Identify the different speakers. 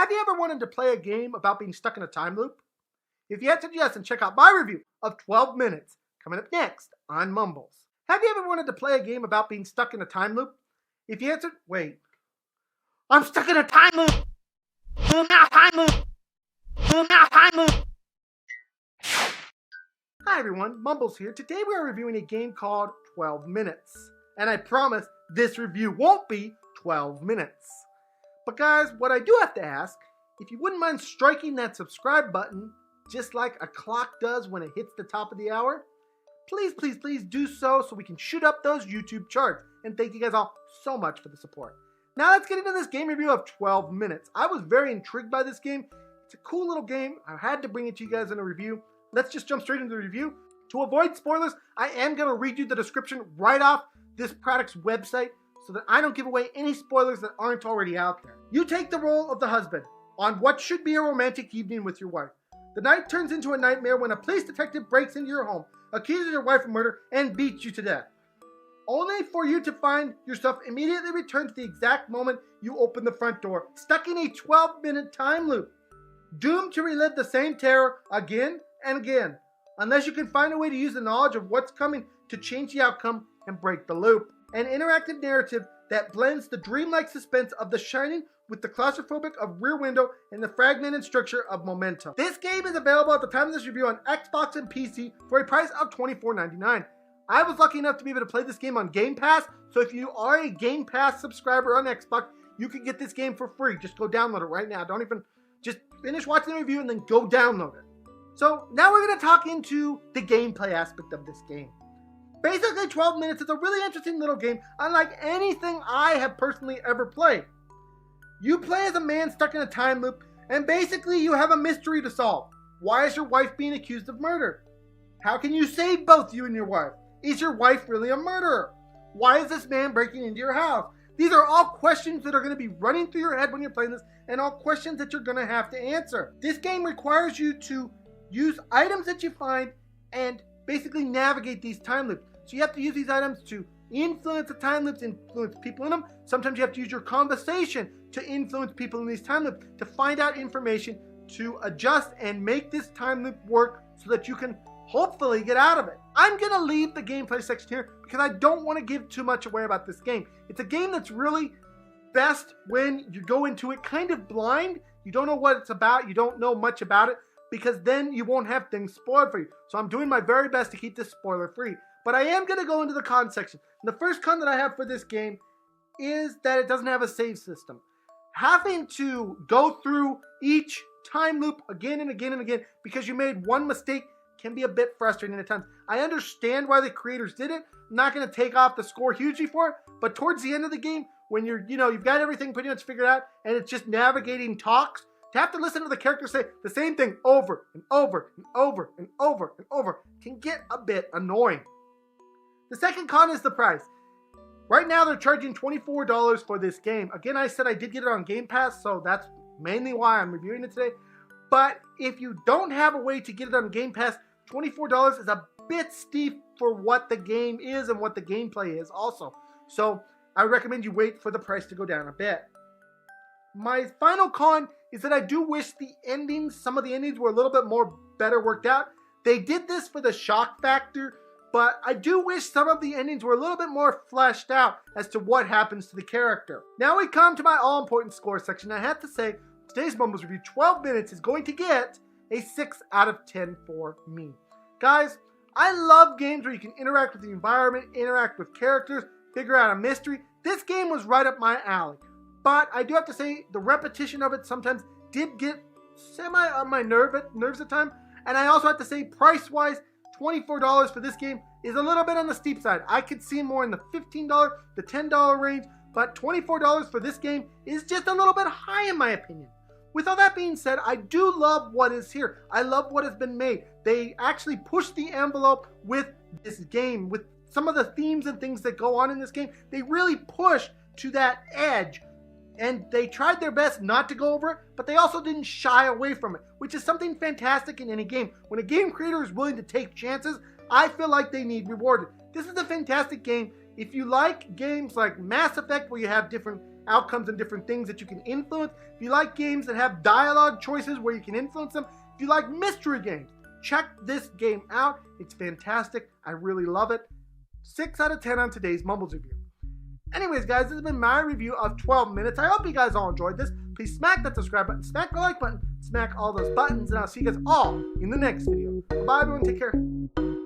Speaker 1: Have you ever wanted to play a game about being stuck in a time loop? If you answered yes, then check out my review of 12 Minutes, coming up next on Mumbles. Have you ever wanted to play a game about being stuck in a time loop? If you answered, wait, I'm stuck in a time loop! Time loop! Time loop! Hi everyone, Mumbles here. Today we are reviewing a game called 12 Minutes. And I promise this review won't be 12 minutes. But guys, what I do have to ask, if you wouldn't mind striking that subscribe button, just like a clock does when it hits the top of the hour, please, please, please do so we can shoot up those YouTube charts. And thank you guys all so much for the support. Now let's get into this game review of 12 Minutes. I was very intrigued by this game. It's a cool little game. I had to bring it to you guys in a review. Let's just jump straight into the review. To avoid spoilers, I am going to read you the description right off this product's website so that I don't give away any spoilers that aren't already out there. You take the role of the husband on what should be a romantic evening with your wife. The night turns into a nightmare when a police detective breaks into your home, accuses your wife of murder, and beats you to death. Only for you to find yourself immediately returned to the exact moment you open the front door, stuck in a 12-minute time loop, doomed to relive the same terror again and again, unless you can find a way to use the knowledge of what's coming to change the outcome and break the loop. An interactive narrative that blends the dreamlike suspense of The Shining with the claustrophobic of Rear Window and the fragmented structure of Momentum. This game is available at the time of this review on Xbox and PC for a price of $24.99. I was lucky enough to be able to play this game on Game Pass, so if you are a Game Pass subscriber on Xbox, you can get this game for free. Just go download it right now. Don't even, just finish watching the review and then go download it. So now we're going to talk into the gameplay aspect of this game. Basically, 12 Minutes is a really interesting little game, unlike anything I have personally ever played. You play as a man stuck in a time loop, and basically you have a mystery to solve. Why is your wife being accused of murder? How can you save both you and your wife? Is your wife really a murderer? Why is this man breaking into your house? These are all questions that are going to be running through your head when you're playing this, and all questions that you're going to have to answer. This game requires you to use items that you find and basically navigate these time loops. So you have to use these items to influence the time loops, influence people in them. Sometimes you have to use your conversation to influence people in these time loops, to find out information, to adjust and make this time loop work so that you can hopefully get out of it. I'm going to leave the gameplay section here because I don't want to give too much away about this game. It's a game that's really best when you go into it kind of blind. You don't know what it's about. You don't know much about it, because then you won't have things spoiled for you. So I'm doing my very best to keep this spoiler free. But I am going to go into the con section. And the first con that I have for this game is that it doesn't have a save system. Having to go through each time loop again and again and again because you made one mistake can be a bit frustrating at times. I understand why the creators did it. I'm not going to take off the score hugely for it. But towards the end of the game, when you've got everything pretty much figured out and it's just navigating talks, to have to listen to the characters say the same thing over and over and over and over and over can get a bit annoying. The second con is the price. Right now they're charging $24 for this game. Again, I said I did get it on Game Pass, so that's mainly why I'm reviewing it today. But if you don't have a way to get it on Game Pass, $24 is a bit steep for what the game is and what the gameplay is also. So I would recommend you wait for the price to go down a bit. My final con is that I do wish some of the endings were a little bit more better worked out. They did this for the shock factor, but I do wish some of the endings were a little bit more fleshed out as to what happens to the character. Now we come to my all-important score section. I have to say, today's Mumbles review, 12 Minutes, is going to get a 6 out of 10 for me. Guys, I love games where you can interact with the environment, interact with characters, figure out a mystery. This game was right up my alley. But I do have to say, the repetition of it sometimes did get semi on my nerves at times. And I also have to say, price-wise, $24 for this game is a little bit on the steep side. I could see more in the $15 to $10 range, but $24 for this game is just a little bit high in my opinion. With all that being said, I do love what is here. I love what has been made. They actually pushed the envelope with this game, with some of the themes and things that go on in this game. They really push to that edge. And they tried their best not to go over it, but they also didn't shy away from it, which is something fantastic in any game. When a game creator is willing to take chances, I feel like they need rewarded. This is a fantastic game. If you like games like Mass Effect, where you have different outcomes and different things that you can influence. If you like games that have dialogue choices where you can influence them, if you like mystery games, check this game out. It's fantastic. I really love it. 6 out of 10 on today's Mumbles review. Anyways, guys, this has been my review of 12 Minutes. I hope you guys all enjoyed this. Please smack that subscribe button, smack the like button, smack all those buttons, and I'll see you guys all in the next video. Bye, everyone. Take care.